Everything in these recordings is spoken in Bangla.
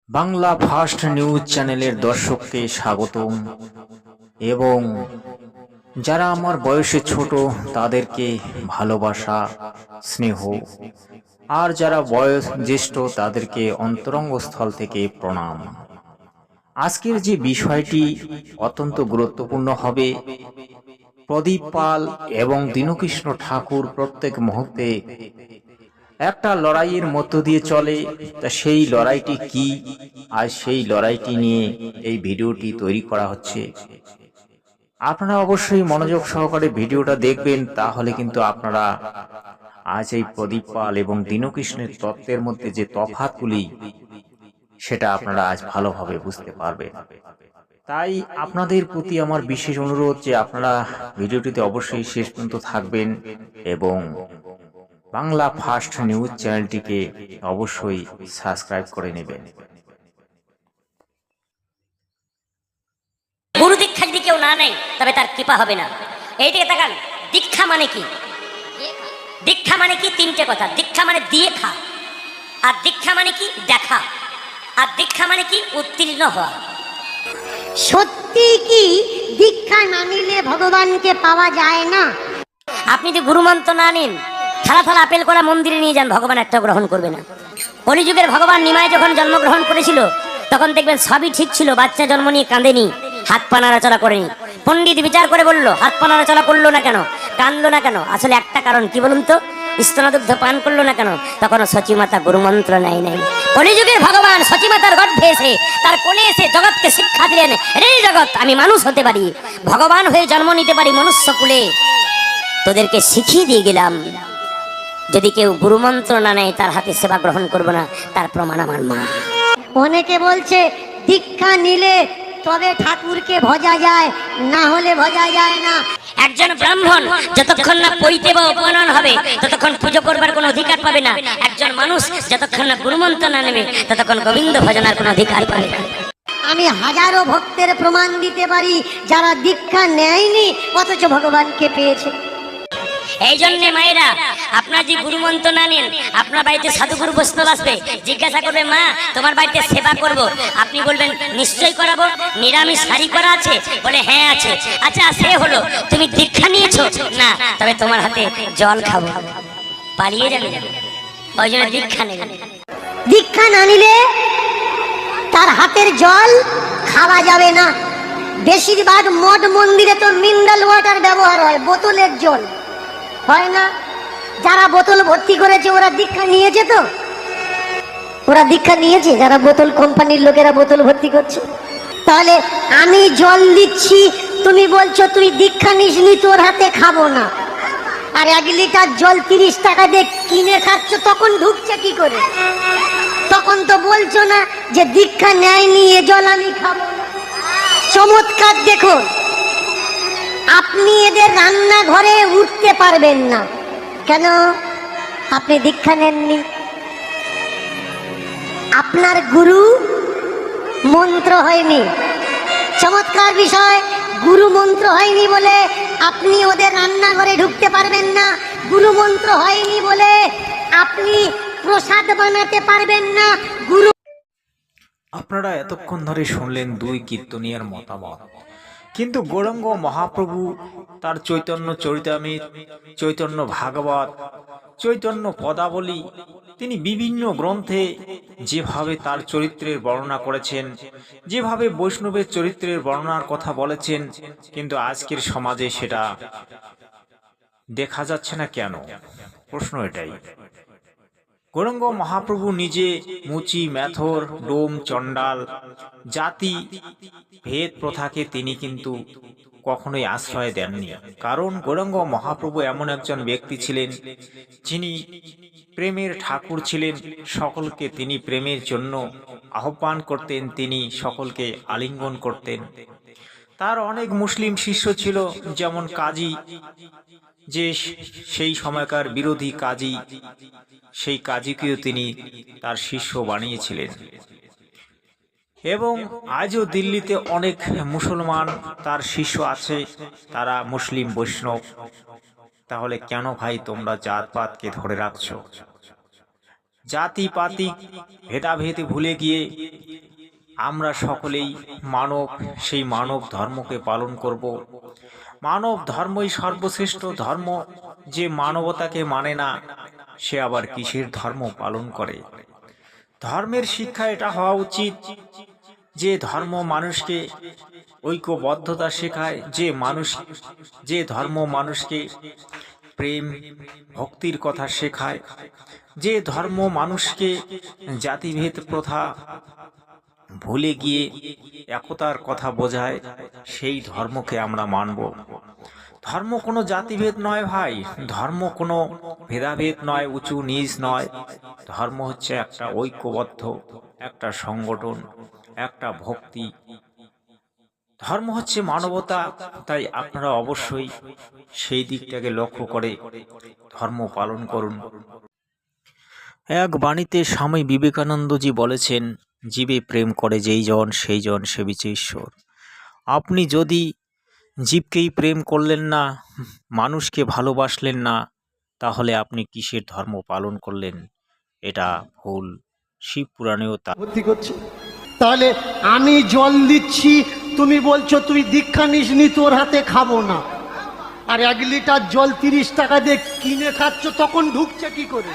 বাংলা ফার্স্ট নিউজ চ্যানেলের দর্শককে স্বাগতম এবং যারা আমার বয়সে ছোট তাদেরকে ভালোবাসা স্নেহ আর যারা বয়স জ্যেষ্ঠ তাদেরকে অন্তরঙ্গস্থল থেকে প্রণাম। আজকের যে বিষয়টি অত্যন্ত গুরুত্বপূর্ণ হবে, প্রদীপ পাল এবং দীনকৃষ্ণ ঠাকুর প্রত্যেক মুহূর্তে একটা লড়াইয়ের মধ্য দিয়ে চলে। তা সেই লড়াইটি কি, আর সেই লড়াইটি নিয়ে এই ভিডিওটি তৈরি করা হচ্ছে। আপনারা অবশ্যই মনোযোগ সহকারে ভিডিওটা দেখবেন, তাহলে কিন্তু আপনারা আজ এই প্রদীপ পাল এবং দীনকৃষ্ণের তত্ত্বের মধ্যে যে তফাৎগুলি সেটা আপনারা আজ ভালোভাবে বুঝতে পারবেন। তাই আপনাদের প্রতি আমার বিশেষ অনুরোধ যে আপনারা ভিডিওটিতে অবশ্যই শেষ পর্যন্ত থাকবেন এবং বাংলা ফার্স্ট নিউজ চ্যানেলটিকে অবশ্যই সাবস্ক্রাইব করে নেবেন। গুরু দীক্ষা যদি কেউ না নেয় তবে তার কৃপা হবে না। এইদিকে তাকান, দীক্ষা মানে কি? দীক্ষা মানে কি? তিনটে কথা। দীক্ষা মানে দিয়ে খা, আর দীক্ষা মানে কি? দেখা, আর দীক্ষা মানে কি? উত্তীর্ণ হওয়া। সত্যি কি দীক্ষা না নিলে ভগবানকে পাওয়া যায় না? আপনি যদি গুরুমন্ত্র না নিন, থালা থালা আপেল করা মন্দিরে নিয়ে যান, ভগবান একটা গ্রহণ করবে না। কলিযুগের ভগবান নিমায় যখন জন্মগ্রহণ করেছিল তখন দেখবেন সবই ঠিক ছিল, বাচ্চা জন্ম নিয়ে কাঁদেনি, হাত পা নাড়াচড়া করেনি। পণ্ডিত বিচার করে বলল, হাত পা নাড়াচড়া করলো না কেন, কাঁদলো না কেন? আসলে একটা কারণ, কি বলুন তো? স্তনদুগ্ধ পান করলো না কেন? তখন সচিমাতা গুরুমন্ত্র নেয় নাই। কলিযুগের ভগবান সচিমাতার গর্ভে এসে তার কোলে এসে জগৎকে শিক্ষা দিলেন, রে জগৎ, আমি মানুষ হতে পারি, ভগবান হয়ে জন্ম নিতে পারি মনুষ্য কুলে, তোদেরকে শিখিয়ে দিয়ে গেলাম। যদি কেউ গুরুমন্ত্র না নেয় তার হাতে সেবা গ্রহণ করবো না, তার প্রমাণ আমার মা। অনেকে বলছে দীক্ষা নিলে তবে ঠাকুরকে ভজা যায়, না হলে ভজা যায় না। একজন ব্রাহ্মণ যতক্ষণ না পৈতে বা উপনয়ন হবে ততক্ষণ পুজো করবার কোনো অধিকার পাবে না। একজন মানুষ যতক্ষণ না গুরুমন্ত্র না নেবে ততক্ষণ গোবিন্দ ভজনার কোনো অধিকার পাবে না। আমি হাজারো ভক্তের প্রমাণ দিতে পারি যারা দীক্ষা নেয়নি অথচ ভগবানকে পেয়েছে। এই জন্য মায়েরা, আপনার যে গুরুমন্ত্র না নেন, আপনার বাড়িতে সাধুগুরু বৈষ্ণব আসবে, জিজ্ঞাসা করবে, মা তোমার বাড়িতে সেবা করব। আপনি বলবেন নিশ্চয়ই করাবো, নিরামিষ শাড়ি করা আছে? বলে হ্যাঁ আছে। আচ্ছা সে হলো, তুমি দীক্ষা নিয়েছো? না। তবে তোমার হাতে জল খাবো। পালিয়ে যাবে, ওই জন্য দীক্ষা নেবেন। দীক্ষা না নিলে তার হাতের জল খাওয়া যাবে না। বেশিরভাগ মঠ মন্দিরে তো মিনারেল ওয়াটার ব্যবহার হয়, বোতলের জল হয় না। যারা বোতল ভর্তি করেছে ওরা দীক্ষা নিয়েছে? তো ওরা দীক্ষা নিয়েছে? যারা বোতল কোম্পানির লোকেরা বোতল ভর্তি করছে। তাহলে আমি জল দিচ্ছি, তুমি বলছো তুই দীক্ষা নিসনি, তোর হাতে খাবো না। আর 1 লিটার জল 30 টাকা দিয়ে কিনে খাচ্ছ, তখন ঢুকছে কি করে? তখন তো বলছো না যে দীক্ষা নেয়নি, এ জল আমি খাবো না। চমৎকার দেখুন, আপনি এদের রান্নাঘরে উঠতে পারবেন না। কেন? আপনি দীক্ষা নেননি। আপনার গুরু মন্ত্র হয়নি। চমৎকার বিষয়, গুরু মন্ত্র হয়নি বলে আপনি ওদের রান্নাঘরে ঢুকতে পারবেন না। গুরু মন্ত্র হয়নি বলে আপনি প্রসাদ বানাতে পারবেন না। গুরু আপনারা এতক্ষণ ধরে শুনলেন দুই কীর্তনীয়ার মতামত, কিন্তু গৌরাঙ্গ মহাপ্রভু তার চৈতন্য চরিতামৃত, চৈতন্য ভাগবত, চৈতন্য পদাবলী, তিনি বিভিন্ন গ্রন্থে যেভাবে তার চরিত্রের বর্ণনা করেছেন, যেভাবে বৈষ্ণবের চরিত্রের বর্ণনার কথা বলেছেন, কিন্তু আজকের সমাজে সেটা দেখা যাচ্ছে না কেন? প্রশ্ন এটাই। গৌরাঙ্গ মহাপ্রভু নিজে মুচি, মেথর, ডোম, চণ্ডাল জাতি ভেদ প্রথাকে তিনি কিন্তু কখনোই আশ্রয় দেননি। কারণ গৌরাঙ্গ মহাপ্রভু এমন একজন ব্যক্তি ছিলেন যিনি প্রেমের ঠাকুর ছিলেন। সকলকে তিনি প্রেমের জন্য আহ্বান করতেন, তিনি সকলকে আলিঙ্গন করতেন। তার অনেক মুসলিম শিষ্য ছিল, যেমন কাজী, যে সেই সময়কার বিরোধী কাজী, সেই কাজীকেও তিনি তার শিষ্য বানিয়েছিলেন। এবং আজও দিল্লিতে অনেক মুসলমান তার শিষ্য আছে, তারা মুসলিম বৈষ্ণব। তাহলে কেন ভাই তোমরা জাতপাতকে ধরে রাখছো? জাতিপাতিক ভেদাভেদ ভুলে গিয়ে আমরা সকলেই মানব, সেই মানব ধর্মকে পালন করব। মানব ধর্মই সর্বশ্রেষ্ঠ ধর্ম। যে মানবতাকে মানে না, সে আবার কিসের ধর্ম পালন করে? ধর্মের শিক্ষা এটা হওয়া উচিত যে ধর্ম মানুষকে ঐক্যবদ্ধতা শেখায়, যে ধর্ম মানুষকে প্রেম ভক্তির কথা শেখায়, যে ধর্ম মানুষকে জাতিভেদ প্রথা ভুলে গিয়ে একতার কথা বোঝায়, সেই ধর্মকে আমরা মানব। ধর্ম কোনো জাতিভেদ নয় ভাই, ধর্ম কোনো ভেদাভেদ নয়, উঁচু নিচ নয়। ধর্ম হচ্ছে একটা ঐক্যবদ্ধ একটা সংগঠন, একটা ভক্তি। ধর্ম হচ্ছে মানবতা। তাই আপনারা অবশ্যই সেই দিকটাকে লক্ষ্য করে ধর্ম পালন করুন। এক বাণীতে স্বামী বিবেকানন্দজি বলেছেন, জীবে প্রেম করে যেই জন সেই জন সেবিছে ঈশ্বর। আপনি যদি জীবকেই প্রেম করলেন না, মানুষকে ভালোবাসলেন না, তাহলে আপনি কিসের ধর্ম পালন করলেন? এটা ভুল। শিব পুরাণেও তা ভর্তি করছে। তাহলে আমি জল দিচ্ছি, তুমি বলছো তুই দীক্ষা নিসনি, তোর হাতে খাবো না, আর 1 লিটার জল 30 টাকা দিয়ে কিনে খাচ্ছ, তখন ঢুকছে কি করে?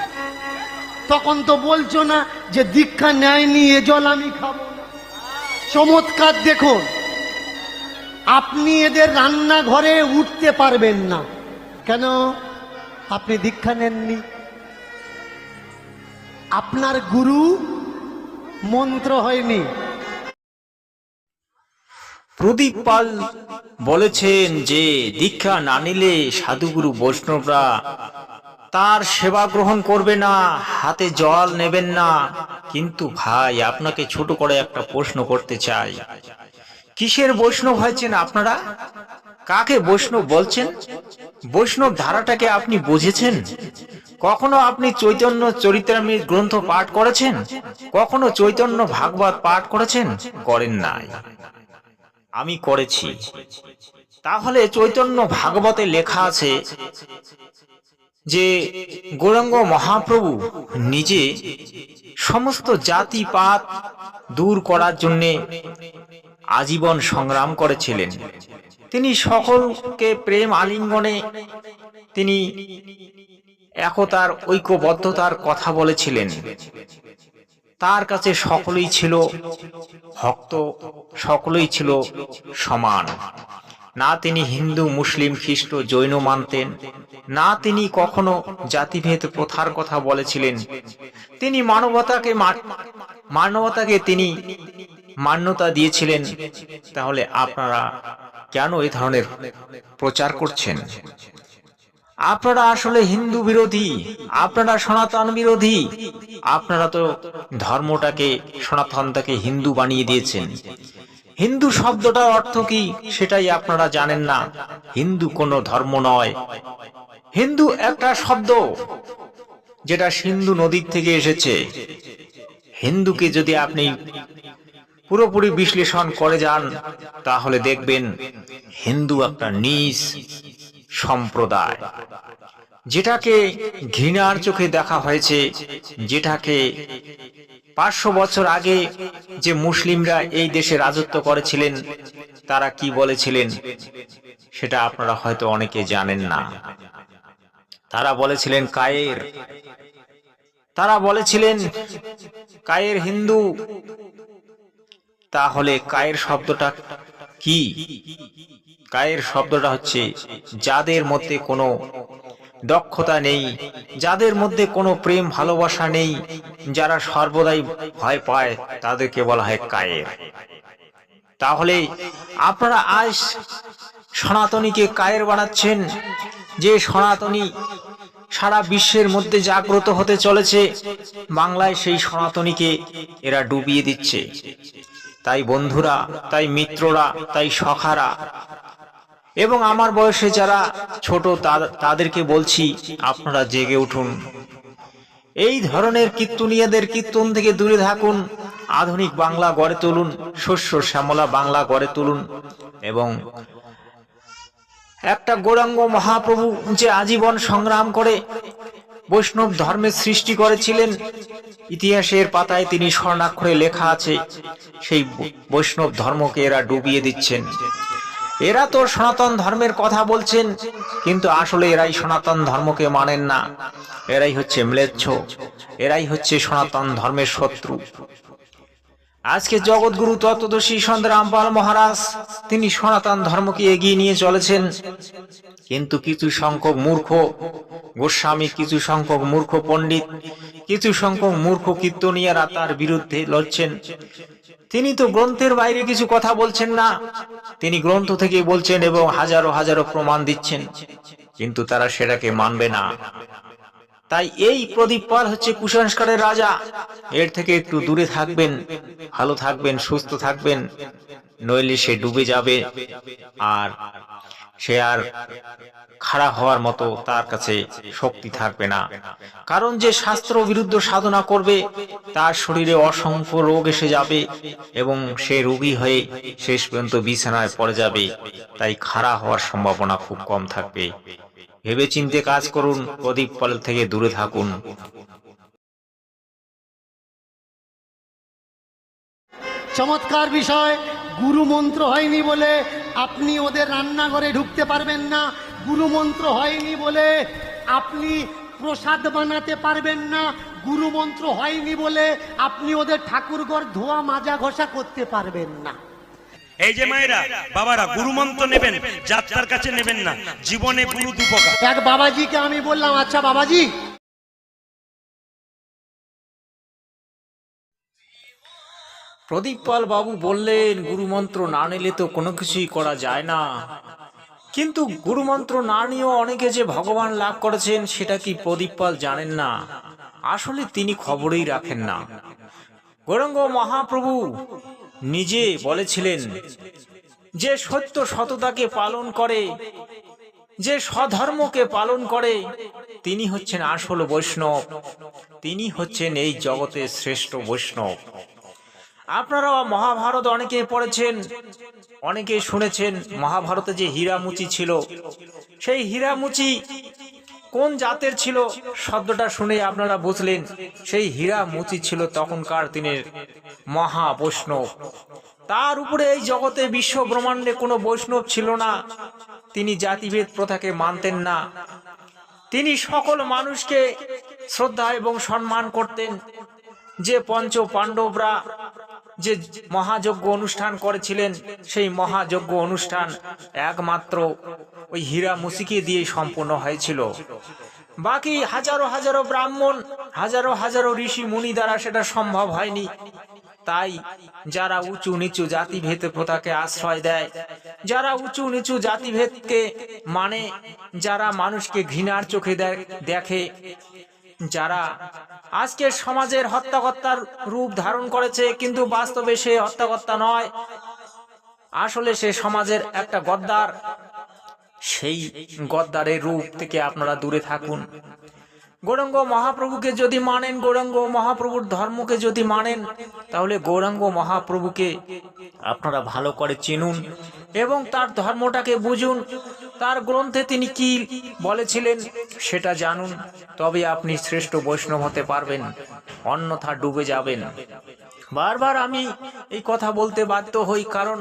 তখন তো বলছো না যে দীক্ষা নেয়নি, এ জল আমি খাবো না। চমৎকার দেখুন, আপনি এদের রান্নাঘরে উঠতে পারবেন না। কেন? আপনি দীক্ষা নেননি। আপনার গুরু মন্ত্র হয়নি। প্রদীপ পাল বলেছেন যে দীক্ষা না নিলে সাধুগুরু বৈষ্ণবরা তার সেবা গ্রহণ করবে না, হাতে জল নেবেন না। কিন্তু ভাই, আপনাকে ছোট করে একটা প্রশ্ন করতে চাই, কিসের বৈষ্ণব হয়েছেন আপনারা? কাকে বৈষ্ণব বলছেন? বৈষ্ণব ধারাটাকে আপনি বুঝেছেন? কখনো আপনি চৈতন্য চরিতামৃত গ্রন্থ পাঠ করেছেন? কখনো চৈতন্য ভাগবত পাঠ করেছেন? করেন নাই। আমি করেছি। তাহলে চৈতন্য ভাগবতে লেখা আছে যে গৌরাঙ্গ মহাপ্রভু নিজে সমস্ত জাতিপাত দূর করার জন্য আজীবন সংগ্রাম করেছিলেন। তিনি সকলকে প্রেম আলিঙ্গনে তিনি একতার ঐক্যবদ্ধতার কথা বলেছিলেন। তার কাছে সকলেই ছিল ভক্ত, সকলেই ছিল সমান। না তিনি হিন্দু, মুসলিম, খ্রিস্ট, জৈন মানতেন, না তিনি কখনো জাতিভেদ প্রথার কথা বলেছিলেন। তিনি মানবতাকে তিনি মান্যতা দিয়েছিলেন। তাহলে আপনারা কেন এই ধরনের প্রচার করছেন? আপনারা আসলে হিন্দু বিরোধী, আপনারা সনাতন বিরোধী। আপনারা তো ধর্মটাকে, সনাতনটাকে হিন্দু বানিয়ে দিয়েছেন। হিন্দু শব্দটার অর্থ কি সেটাই আপনারা জানেন না। হিন্দু কোনো ধর্ম নয়। হিন্দু একটা শব্দ যেটা সিন্ধু নদীর থেকে এসেছে। হিন্দুকে যদি আপনি পুরোপুরি বিশ্লেষণ করে যান, তাহলে দেখবেন হিন্দু একটা নিচ সম্প্রদায়, যেটাকে ঘৃণার চোখে দেখা হয়েছে, যেটাকে 500 বছর আগে যে মুসলিমরা এই দেশে রাজত্ব করেছিলেন, তারা কি বলেছিলেন সেটা আপনারা হয়তো অনেকে জানেন না। তারা বলেছিলেন কায়ের, তারা বলেছিলেন কায়ের হিন্দু। তাহলে কায়ের শব্দটা কি? কায়ের শব্দটা হচ্ছে যাদের মধ্যে কোনো দক্ষতা নেই, যাদের মধ্যে কোনো প্রেম ভালোবাসা নেই, যারা সর্বদাই ভয় পায়, তাদেরকে বলা হয় কায়ের। তাহলে আপনারা আজ সনাতনীকে কায়ের বানাচ্ছেন। যে সনাতনী সারা বিশ্বের মধ্যে জাগ্রত হতে চলেছে, বাংলায় সেই সনাতনীকে এরা ডুবিয়ে দিচ্ছে। তাই বন্ধুরা, তাই মিত্ররা, তাই সখারা এবং আমার বয়সে যারা ছোট তাদেরকে বলছি, আপনারা জেগে উঠুন। এই ধরনের কীর্তনীয়দের কীর্তন থেকে দূরে থাকুন। আধুনিক বাংলা গড়ে তুলুন, শস্য শ্যামলা বাংলা গড়ে তুলুন। এবং একটা গৌরাঙ্গ মহাপ্রভু যে আজীবন সংগ্রাম করে বৈষ্ণব ধর্মের সৃষ্টি করেছিলেন, ইতিহাসের পাতায় তিনি স্বর্ণাক্ষরে লেখা আছে, সেই বৈষ্ণব ধর্মকে এরা ডুবিয়ে দিচ্ছেন। এরা তো সনাতন ধর্মের কথা বলছেন, কিন্তু আসলে এরাই সনাতন ধর্মকে মানেন না। এরাই হচ্ছে ম্লেচ্ছ, এরাই হচ্ছে সনাতন ধর্মের শত্রু। আজকে জগৎগুরু তত্ত্বদর্শী সন্ত রামপাল মহারাজ তিনি সনাতন ধর্মকে এগিয়ে নিয়ে চলেছেন, কিন্তু কিছু সংখ্যক মূর্খ গোস্বামী, কিছু সংখ্যক মূর্খ পণ্ডিত, কিছু সংখ্যক মূর্খ কীর্তনিয়ারা তার বিরুদ্ধে লড়ছেন। তিনি তো গ্রন্থের বাইরে কিছু কথা বলছেন না, তিনি গ্রন্থ থেকে বলছেন এবং হাজারো হাজারো প্রমাণ দিচ্ছেন, কিন্তু তারা সেটাকে মানবে না। তাই এই প্রদীপ পাল হচ্ছে কুসংস্কারের রাজা। এর থেকে একটু দূরে থাকবেন, ভালো থাকবেন, সুস্থ থাকবেন, নইলে সে ডুবে যাবে। আর সে আর খাড়া হওয়ার মতো তার কাছে শক্তি থাকবে না। কারণ যে শাস্ত্র বিরুদ্ধ সাধনা করবে তার শরীরে অসংখ্য রোগ এসে যাবে এবং সে রোগী হয়ে শেষ পর্যন্ত বিছানায় পড়ে যাবে। তাই খাড়া হওয়ার সম্ভাবনা খুব কম থাকবে। ভেবেচিন্তে কাজ করুন, প্রদীপ পাল থেকে দূরে থাকুন। চমৎকার বিষয়। গুরু মন্ত্র হয়নি বলে আপনি ওদের রান্নাঘরে ঢুকতে পারবেন না, গুরু মন্ত্র হয়নি বলে আপনি প্রসাদ বানাতে পারবেন না, গুরু মন্ত্র হয়নি বলে আপনি ওদের ঠাকুরঘর ধোয়া মাজা ঘষা করতে পারবেন না। এই যে মায়েরা বাবারা, গুরু মন্ত্র নেবেন, যাত্রার কাছে নেবেন না। জীবনে গুরু দুপকার। এক বাবাজিকে আমি বললাম, আচ্ছা বাবাজি, প্রদীপ পাল বাবু বললেন, গুরুমন্ত্র না নিলে তো কোনো কিছুই করা যায় না। কিন্তু গুরুমন্ত্র না নিয়েও অনেকে যে ভগবান লাভ করেছেন সেটা কি প্রদীপ পাল জানেন না? আসলে তিনি খবরই রাখেন না। গৌরাঙ্গ মহাপ্রভু নিজে বলেছিলেন, যে সত্য সততাকে পালন করে, যে স্বধর্মকে পালন করে, তিনি হচ্ছেন আসল বৈষ্ণব, তিনি হচ্ছেন এই জগতের শ্রেষ্ঠ বৈষ্ণব। আপনারা মহাভারত অনেকে পড়েছেন, অনেকে শুনেছেন, মহাভারতে যে হীরামুচি ছিল, সেই হীরামুচি কোন জাতের ছিল শব্দটা শুনে আপনারা বুঝলেন। সেই হীরামুচি ছিল তখনকার দিনের মহা বৈষ্ণব। তার উপরে এই জগতে বিশ্ব ব্রহ্মাণ্ডে কোনো বৈষ্ণব ছিল না। তিনি জাতিভেদ প্রথাকে মানতেন না, তিনি সকল মানুষকে শ্রদ্ধা এবং সম্মান করতেন। যে পঞ্চ পাণ্ডবরা যে মহাযজ্ঞ অনুষ্ঠান করেছিলেন, সেই মহাযজ্ঞ অনুষ্ঠান একমাত্র ওই হীরামুচিকে দিয়ে সম্পন্ন হয়েছিল। বাকি হাজারো হাজারো ব্রাহ্মণ, হাজারো হাজারো ঋষি মুনি দ্বারা সেটা সম্ভব হয়নি। তাই যারা উঁচু নিচু জাতিভেদ প্রথাকে আশ্রয় দেয়, যারা উঁচু নিচু জাতিভেদকে মানে, যারা মানুষকে ঘৃণার চোখে দেখে, যারা আজকের সমাজের হত্যাকর্তার রূপ ধারণ করেছে, কিন্তু বাস্তবে সে হত্যাকর্তা নয়, আসলে সে সমাজের একটা গদ্দার। সেই গদ্দারের রূপ থেকে আপনারা দূরে থাকুন। গৌরাঙ্গ মহাপ্রভুকে যদি মানেন, গৌরাঙ্গ মহাপ্রভুর ধর্মকে যদি মানেন, তাহলে গৌরাঙ্গ মহাপ্রভুকে আপনারা ভালো করে চিনুন এবং তার ধর্মটাকে বুঝুন। তার গ্রন্থে তিনি কি বলেছিলেন সেটা জানুন, তবে আপনি শ্রেষ্ঠ বৈষ্ণব হতে পারবেন, অন্যথা ডুবে যাবেন। বারবার আমি এই কথা বলতে বাধ্য হই, কারণ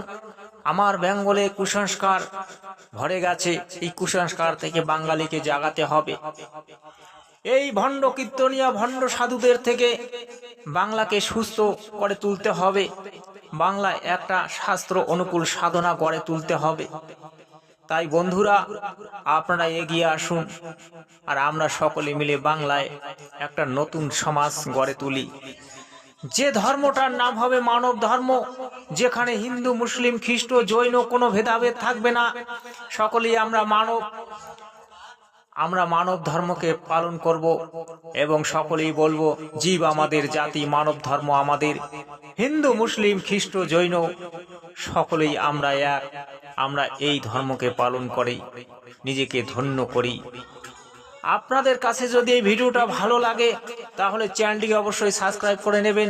আমার বেঙ্গলে কুসংস্কার ভরে গেছে। এই কুসংস্কার থেকে বাঙালিকে জাগাতে হবে। এই ভণ্ড কীর্তনিয়া ভণ্ড সাধুদের থেকে বাংলাকে সুস্থ করে তুলতে হবে। বাংলায় একটা শাস্ত্র অনুকূল সাধনা গড়ে তুলতে হবে। তাই বন্ধুরা, আপনারা এগিয়ে আসুন, আর আমরা সকলে মিলে বাংলায় একটা নতুন সমাজ গড়ে তুলি। যে ধর্মটার নাম হবে মানব ধর্ম, যেখানে হিন্দু, মুসলিম, খ্রিস্ট, জৈন কোনো ভেদাভেদ থাকবে না। সকলেই আমরা মানব ধর্মকে পালন করব এবং সকলেই বলবো, জীব আমাদের জাতি, মানব ধর্ম আমাদের। হিন্দু, মুসলিম, খ্রিস্ট, জৈন সকলেই আমরা এক। আমরা এই ধর্মকে পালন করি, নিজেকে ধন্য করি। আপনাদের কাছে যদি এই ভিডিওটা ভালো লাগে তাহলে চ্যানেলটিকে অবশ্যই সাবস্ক্রাইব করে নেবেন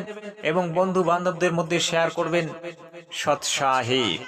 এবং বন্ধু বান্ধবদের মধ্যে শেয়ার করবেন। সৎ সাহেব।